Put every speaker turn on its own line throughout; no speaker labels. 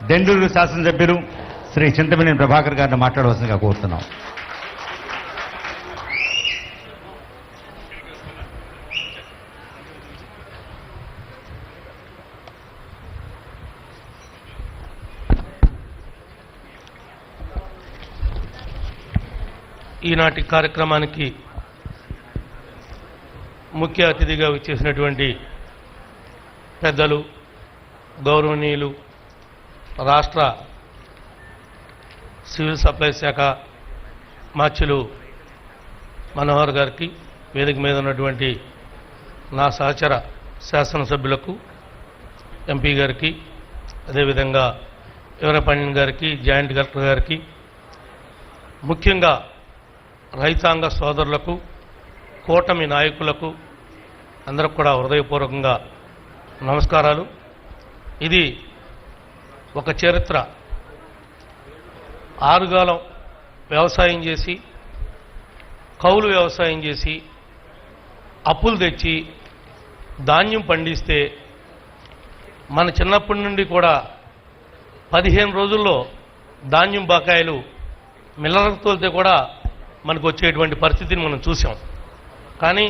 దెండూరు శాసనసభ్యులు శ్రీ చింతమనేని ప్రభాకర్ గారిని మాట్లాడవలసిందిగా కోరుతున్నాం.
ఈనాటి కార్యక్రమానికి ముఖ్య అతిథిగా వచ్చేసినటువంటి పెద్దలు, గౌరవనీయులు, రాష్ట్ర సివిల్ సప్లైస్ శాఖ మాచ్యులు మనోహర్ గారికి, వేదిక మీద ఉన్నటువంటి నా సహచర శాసనసభ్యులకు, ఎంపీ గారికి, అదేవిధంగా వీరపాండ్యన్ గారికి, జాయింట్ కలెక్టర్ గారికి, ముఖ్యంగా రైతాంగ సోదరులకు, కూటమి నాయకులకు అందరికి కూడా హృదయపూర్వకంగా నమస్కారాలు. ఇది ఒక చరిత్ర. ఆరుగాలం వ్యవసాయం చేసి, కౌలు వ్యవసాయం చేసి, అప్పులు తెచ్చి ధాన్యం పండిస్తే మన చిన్నప్పటి నుండి కూడా 15 రోజుల్లో ధాన్యం బకాయిలు మిల్లర్లకు తోలితే కూడా మనకు వచ్చేటువంటి పరిస్థితిని మనం చూసాం. కానీ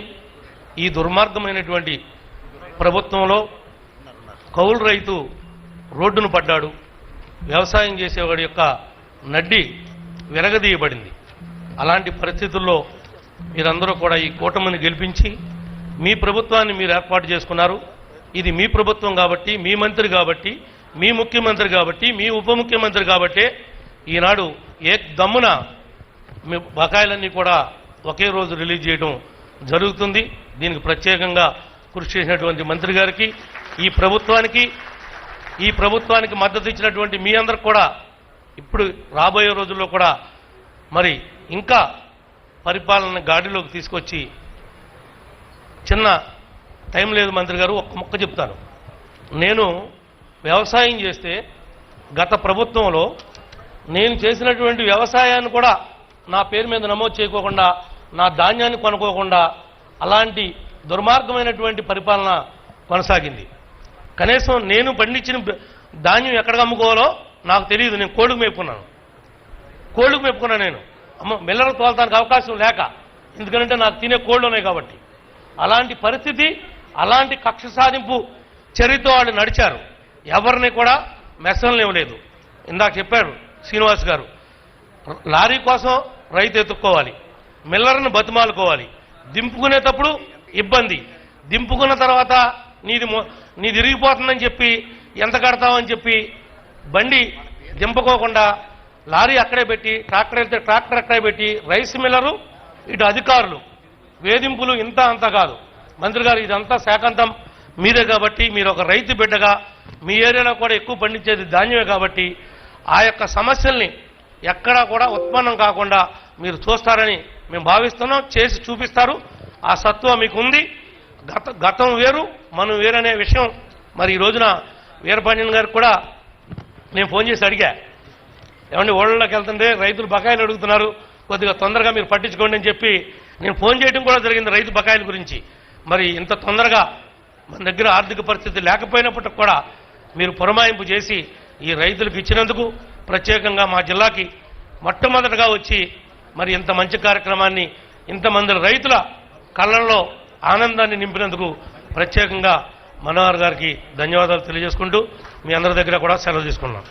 ఈ దుర్మార్గమైనటువంటి ప్రభుత్వంలో కౌలు రైతు రోడ్డును పడ్డాడు. వ్యవసాయం చేసేవాడి యొక్క నడ్డి విరగదీయబడింది. అలాంటి పరిస్థితుల్లో మీరందరూ కూడా ఈ కూటమిని గెలిపించి మీ ప్రభుత్వాన్ని మీరు ఏర్పాటు చేసుకున్నారు. ఇది మీ ప్రభుత్వం కాబట్టి, మీ మంత్రి కాబట్టి, మీ ముఖ్యమంత్రి కాబట్టి, మీ ఉప ముఖ్యమంత్రి కాబట్టే ఈనాడు దమ్మున మీ బకాయిలన్నీ కూడా ఒకే రోజు రిలీజ్ చేయడం జరుగుతుంది. దీనికి ప్రత్యేకంగా కృషి చేసినటువంటి మంత్రి గారికి, ఈ ప్రభుత్వానికి మద్దతు ఇచ్చినటువంటి మీ అందరికి కూడా ఇప్పుడు రాబోయే రోజుల్లో కూడా మరి ఇంకా పరిపాలన గాడిలోకి తీసుకొచ్చి, చిన్న టైం లేదు మంత్రి గారు, ఒక్క మొక్క చెప్తాను. నేను వ్యవసాయం చేస్తే గత ప్రభుత్వంలో నేను చేసినటువంటి వ్యవసాయాన్ని కూడా నా పేరు మీద నమోదు చేయకోకుండా, నా ధాన్యాన్ని కొనుక్కోకుండా అలాంటి దుర్మార్గమైనటువంటి పరిపాలన కొనసాగింది. కనీసం నేను పండించిన ధాన్యం ఎక్కడికి అమ్ముకోవాలో నాకు తెలియదు. నేను కోళ్ళకు మేపుకున్నాను. నేను మిల్లర్కు తోలటానికి అవకాశం లేక, ఎందుకంటే నాకు తినే కోళ్ళు ఉన్నాయి కాబట్టి. అలాంటి పరిస్థితి, అలాంటి కక్ష సాధింపు చర్యతో వాళ్ళు నడిచారు. ఎవరిని కూడా మెసలు ఇవ్వలేదు. ఇందాక చెప్పాడు శ్రీనివాస్ గారు, లారీ కోసం రైతు ఎత్తుక్కోవాలి, మిల్లర్ను బతిమాలుకోవాలి, దింపుకునేటప్పుడు ఇబ్బంది, దింపుకున్న తర్వాత నీది ఇరిగిపోతుందని చెప్పి ఎంత కడతామని చెప్పి బండి దింపుకోకుండా లారీ అక్కడే పెట్టి, ట్రాక్టర్ వెళ్తే ట్రాక్టర్ అక్కడే పెట్టి, రైస్ మిల్లరు ఇటు అధికారులు వేధింపులు ఇంత అంత కాదు. మంత్రి గారు ఇదంతా శాఖంతం మీరే కాబట్టి, మీరు ఒక రైతు బిడ్డగా మీ ఏరియాలో కూడా ఎక్కువ పండించేది ధాన్యమే కాబట్టి ఆ యొక్క సమస్యల్ని ఎక్కడా కూడా ఉత్పన్నం కాకుండా మీరు చూస్తారని మేము భావిస్తున్నాం. చేసి చూపిస్తారు. ఆ సత్వ మీకు ఉంది. గతం వేరు, మనం వేరనే విషయం మరి ఈ రోజున వీరపాండ్యన్ గారికి కూడా నేను ఫోన్ చేసి అడిగా, ఏమంటే ఓళ్ళలోకి వెళ్తుంటే రైతులు బకాయిలు అడుగుతున్నారు, కొద్దిగా తొందరగా మీరు పట్టించుకోండి అని చెప్పి నేను ఫోన్ చేయడం కూడా జరిగింది రైతు బకాయిల గురించి. మరి ఇంత తొందరగా మన దగ్గర ఆర్థిక పరిస్థితి లేకపోయినప్పటికి కూడా మీరు పురమాయింపు చేసి ఈ రైతులకు ఇచ్చినందుకు, ప్రత్యేకంగా మా జిల్లాకి మొట్టమొదటగా వచ్చి మరి ఇంత మంచి కార్యక్రమాన్ని ఇంతమంది రైతుల కళ్ళల్లో ఆనందాన్ని నింపినందుకు ప్రత్యేకంగా మనోహర్ గారికి ధన్యవాదాలు తెలియజేసుకుంటూ మీ అందరి దగ్గర కూడా సెలవు తీసుకున్నాను.